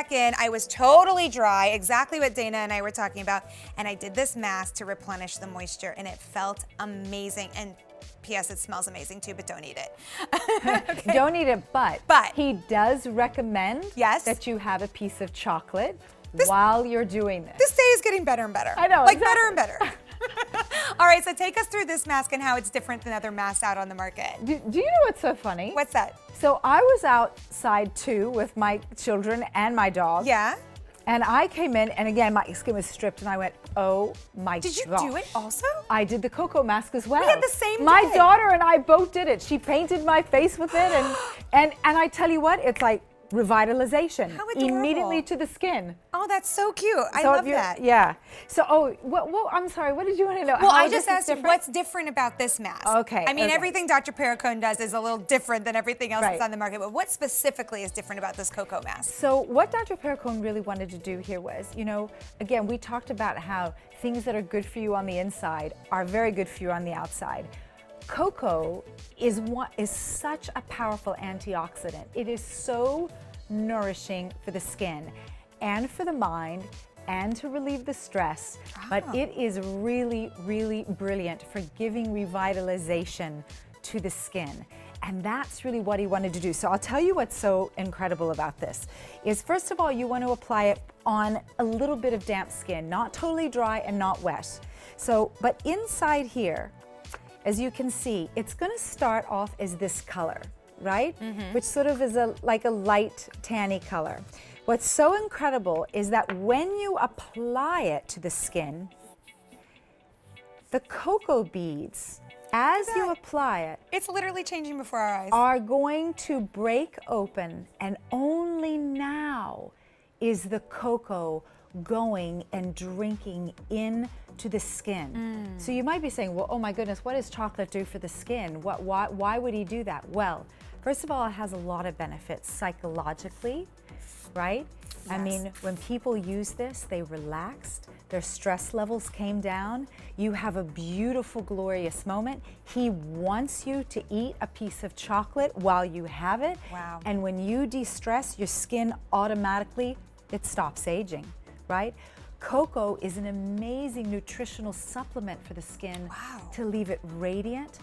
back in. I was totally dry, exactly what Dana and I were talking about. And I did this mask to replenish the moisture, and it felt amazing. And P.S. it smells amazing too, but don't eat it. Okay. Don't eat it, but he does recommend that you have a piece of chocolate while you're doing this. This day is getting better and better. I know, like better and better. All right, so take us through this mask and how it's different than other masks out on the market. Do you know what's so funny? What's that? So I was outside too with my children and my dog. Yeah. And I came in, and again, my skin was stripped, and I went, oh my gosh. Did you do it also? I did the cocoa mask as well. We had the same day. My daughter and I both did it. She painted my face with it, and I tell you what, it's like revitalization. How adorable. Immediately to the skin. Oh, that's so cute. I love that. Yeah. So, I'm sorry, what did you want to know? Well, I just asked what's different about this mask. Okay. I mean, everything Dr. Perricone does is a little different than everything else that's on the market, but what specifically is different about this cocoa mask? So what Dr. Perricone really wanted to do here was, again, we talked about how things that are good for you on the inside are very good for you on the outside. Cocoa is such a powerful antioxidant. It is so nourishing for the skin and for the mind and to relieve the stress, but it is really, really brilliant for giving revitalization to the skin. And that's really what he wanted to do. So I'll tell you what's so incredible about this is, first of all, you want to apply it on a little bit of damp skin, not totally dry and not wet. So, but inside here, as you can see, it's going to start off as this color, right? Which sort of is like a light tanny color. What's so incredible is that when you apply it to the skin, the cocoa beads, as you apply it, it's literally changing before our eyes, are going to break open, and only now is the cocoa going and drinking into the skin. So you might be saying, well, oh my goodness, what does chocolate do for the skin? Why would he do that? Well, first of all, it has a lot of benefits psychologically, right? Yes. I mean, when people use this, they relaxed, their stress levels came down, you have a beautiful, glorious moment. He wants you to eat a piece of chocolate while you have it. Wow. And when you de-stress, your skin automatically, it stops aging, right? Cocoa is an amazing nutritional supplement for the skin to leave it radiant,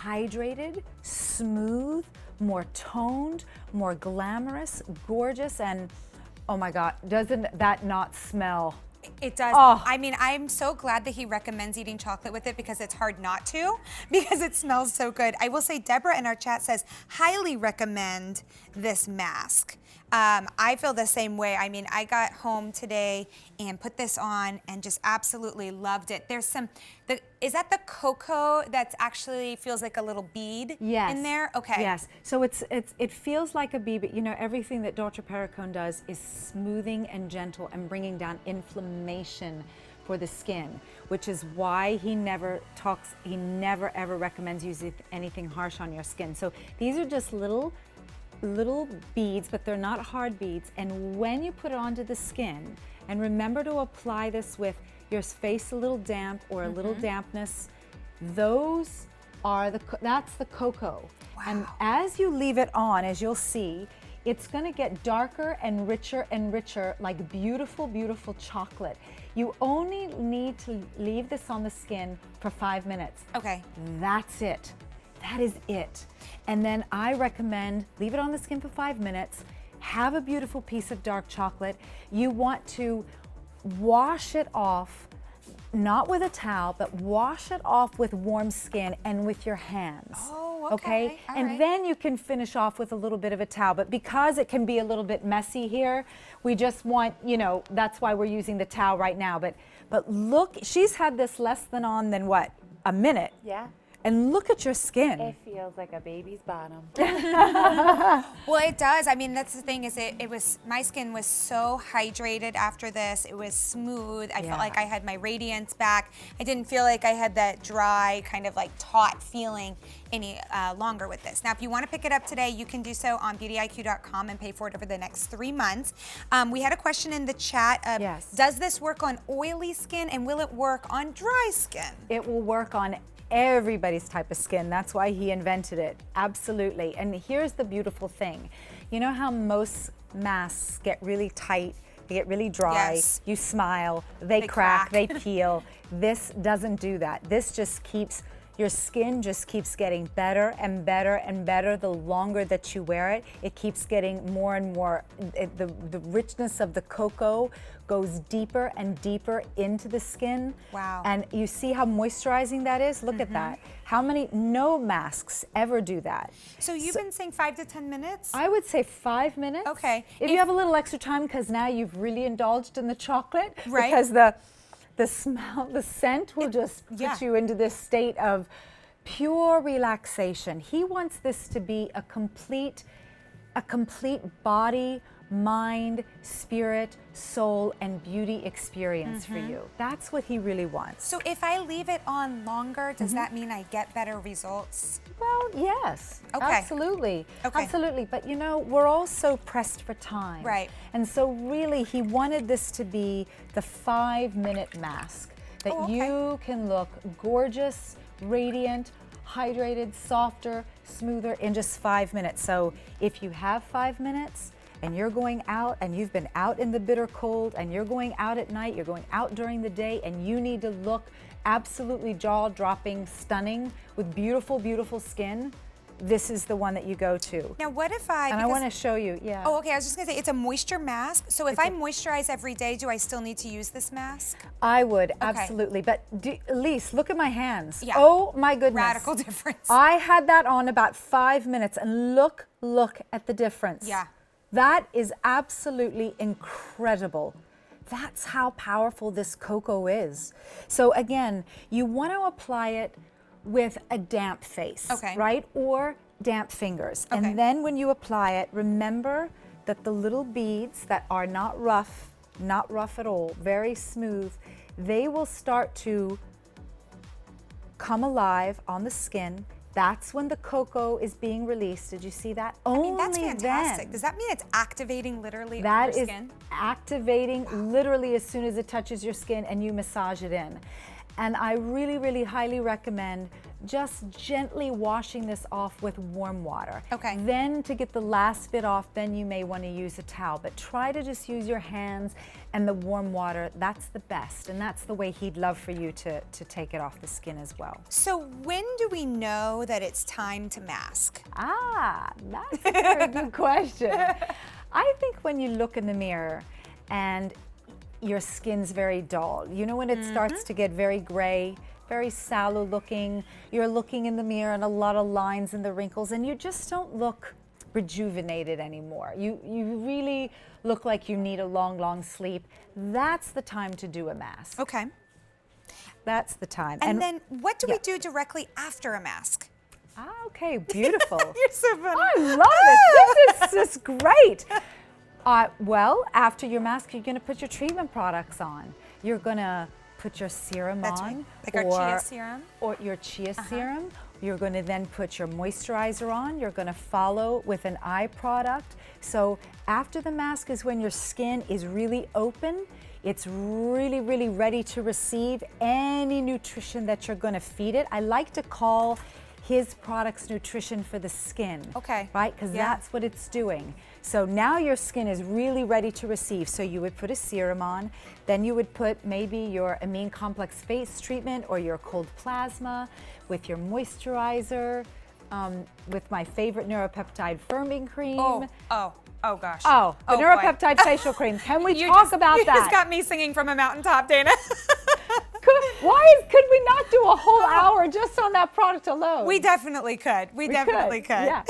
hydrated, smooth, more toned, more glamorous, gorgeous, and oh my God, doesn't that not smell? It does. Oh. I mean, I'm so glad that he recommends eating chocolate with it, because it's hard not to, because it smells so good. I will say Deborah in our chat says, highly recommend this mask. I feel the same way. I mean, I got home today and put this on and just absolutely loved it. There's is that the cocoa that actually feels like a little bead in there? Okay. Yes. So it feels like a bead, but everything that Dr. Perricone does is smoothing and gentle and bringing down inflammation for the skin, which is why he never ever recommends using anything harsh on your skin. So these are just little beads, but they're not hard beads. And when you put it onto the skin, and remember to apply this with your face a little damp or a little dampness, that's the cocoa. Wow. And as you leave it on, as you'll see, it's going to get darker and richer, like beautiful, beautiful chocolate. You only need to leave this on the skin for 5 minutes. Okay. That's it. That is it. And then I recommend leave it on the skin for 5 minutes, have a beautiful piece of dark chocolate. You want to wash it off, not with a towel, but wash it off with warm skin and with your hands. Oh, okay. All and right. then you can finish off with a little bit of a towel. But because it can be a little bit messy here, we just want, that's why we're using the towel right now. But look, she's had this less than what, a minute? Yeah. And look at your skin. It feels like a baby's bottom. Well, it does. I mean, that's the thing is my skin was so hydrated after this. It was smooth. I felt like I had my radiance back. I didn't feel like I had that dry kind of like taut feeling any longer with this. Now, if you want to pick it up today, you can do so on beautyiq.com and pay for it over the next 3 months. We had a question in the chat. Does this work on oily skin, and will it work on dry skin? It will work on everybody's type of skin. That's why he invented it. Absolutely. And here's the beautiful thing. You know how most masks get really tight, they get really dry, Yes. you smile, they crack, they peel. This doesn't do that. This just keeps, your skin just keeps getting better and better and better the longer that you wear it. It keeps getting more and more, the richness of the cocoa goes deeper and deeper into the skin. Wow. And you see how moisturizing that is? Look at that. How many, no masks ever do that. So you've been saying 5 to 10 minutes? I would say 5 minutes. Okay. If you have a little extra time, because now you've really indulged in the chocolate. Right. Because the smell, the scent will just yeah. put you into this state of pure relaxation. He wants this to be a complete body, mind, spirit, soul, and beauty experience for you. That's what he really wants. So if I leave it on longer, does that mean I get better results? Well, yes, Okay. absolutely, Okay. absolutely. But you know, we're all so pressed for time. Right. And so really, he wanted this to be the 5-minute mask that Oh, okay. you can look gorgeous, radiant, hydrated, softer, smoother in just 5 minutes. So if you have 5 minutes, and you're going out and you've been out in the bitter cold and you're going out at night, you're going out during the day, and you need to look absolutely jaw-dropping, stunning with beautiful, beautiful skin, this is the one that you go to. Now what if I, And I want to show you, yeah. Oh, okay, I was just gonna say, it's a moisture mask. So if I moisturize every day, do I still need to use this mask? I would, absolutely. But Elise, look at my hands. Yeah. Oh my goodness. Radical difference. I had that on about 5 minutes, and look at the difference. Yeah. That is absolutely incredible. That's how powerful this cocoa is. So again, you want to apply it with a damp face, Okay. right? Or damp fingers. Okay. And then when you apply it, remember that the little beads that are not rough at all, very smooth, they will start to come alive on the skin. That's when the cocoa is being released. Did you see that? I mean, that's Only fantastic. then. Does that mean it's activating literally on That your is skin? activating literally as soon as it touches your skin and you massage it in. And I really, really highly recommend just gently washing this off with warm water. Okay. Then to get the last bit off, then you may want to use a towel. But try to just use your hands and the warm water. That's the best. And that's the way he'd love for you to take it off the skin as well. So when do we know that it's time to mask? Ah, that's a very good question. I think when you look in the mirror and your skin's very dull, you know, when it starts to get very gray, very sallow looking, you're looking in the mirror and a lot of lines and the wrinkles, and you just don't look rejuvenated anymore. You really look like you need a long, long sleep. That's the time to do a mask. Okay. That's the time. And then what do we yeah. do directly after a mask? Ah, okay, beautiful. You're so funny. I love it. This is just great. Well, after your mask, you're going to put your treatment products on. You're going to put your serum That's on. right. Like our chia serum? Or your chia serum. You're going to then put your moisturizer on. You're going to follow with an eye product. So after the mask is when your skin is really open. It's really, really ready to receive any nutrition that you're going to feed it. I like to call his products nutrition for the skin. Okay. Right? Because Yeah. that's what it's doing. So now your skin is really ready to receive. So you would put a serum on, then you would put maybe your amine complex face treatment or your cold plasma with your moisturizer, with my favorite neuropeptide firming cream. Oh gosh. Oh, the boy. neuropeptide facial cream. Can we You talk just- about you that? just got me singing from a mountaintop, Dana. Could we not do a whole hour just on that product alone? We definitely could. We definitely could. Yeah.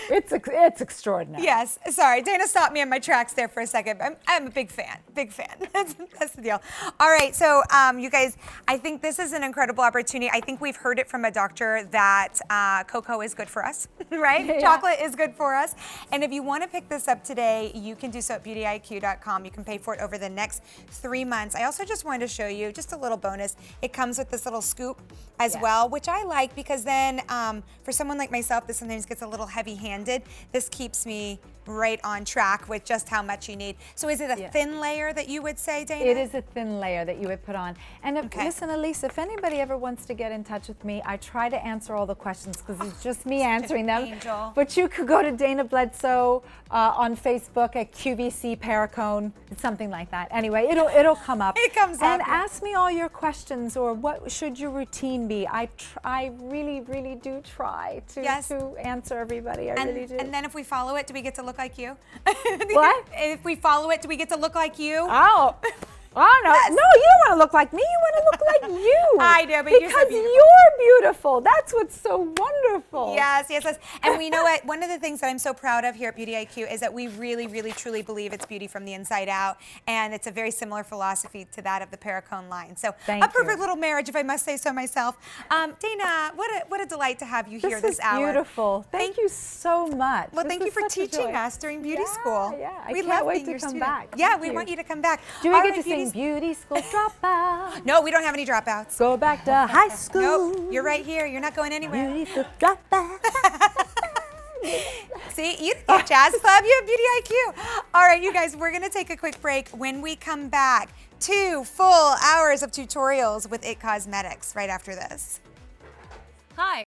It's extraordinary. Yes. Sorry, Dana stopped me in my tracks there for a second. I'm a big fan. Big fan. That's the deal. All right. So, you guys, I think this is an incredible opportunity. I think we've heard it from a doctor that cocoa is good for us, right? Yeah. Chocolate is good for us. And if you want to pick this up today, you can do so at beautyiq.com. You can pay for it over the next 3 months. I also just wanted to show you just a little bonus. It comes with this little scoop as Yes. well, which I like because then for someone like myself that sometimes gets a little heavy-handed, this keeps me right on track with just how much you need. So is it a thin layer that you would say, Dana? It is a thin layer that you would put on. And listen, Elise, if anybody ever wants to get in touch with me, I try to answer all the questions because it's just me answering them. Angel. But you could go to Dana Bledsoe on Facebook at QVC Perricone. It's something like that. Anyway, it'll come up. It comes up. And ask me all your questions, or what should your routine be. I really, really do try to answer everybody. I really do. And then if we follow it, do we get to look like you? What? If we follow it, do we get to look like you? Oh. Oh, no. No, you don't want to look like me. You want to look like you. I know, but because you're beautiful. That's what's so wonderful. Yes, yes, yes. And we know what, one of the things that I'm so proud of here at Beauty IQ is that we really, really, truly believe it's beauty from the inside out. And it's a very similar philosophy to that of the Perricone line. So a perfect little marriage, if I must say so myself. Dana, what a delight to have you here this hour. This is beautiful. Thank you so much. Well, thank you for teaching us during beauty school. Yeah, I we can't love wait being to come your back. student. Yeah, Thank we you. want you to come back. Do we All get right, to sing Beauty School Dropout? No, we don't have any dropouts. Go back to high school. Nope, you're right here. You're not going anywhere. Beauty School Dropout. See, you have Jazz Club, you have Beauty IQ. All right, you guys, we're going to take a quick break. When we come back, 2 full hours of tutorials with IT Cosmetics right after this. Hi.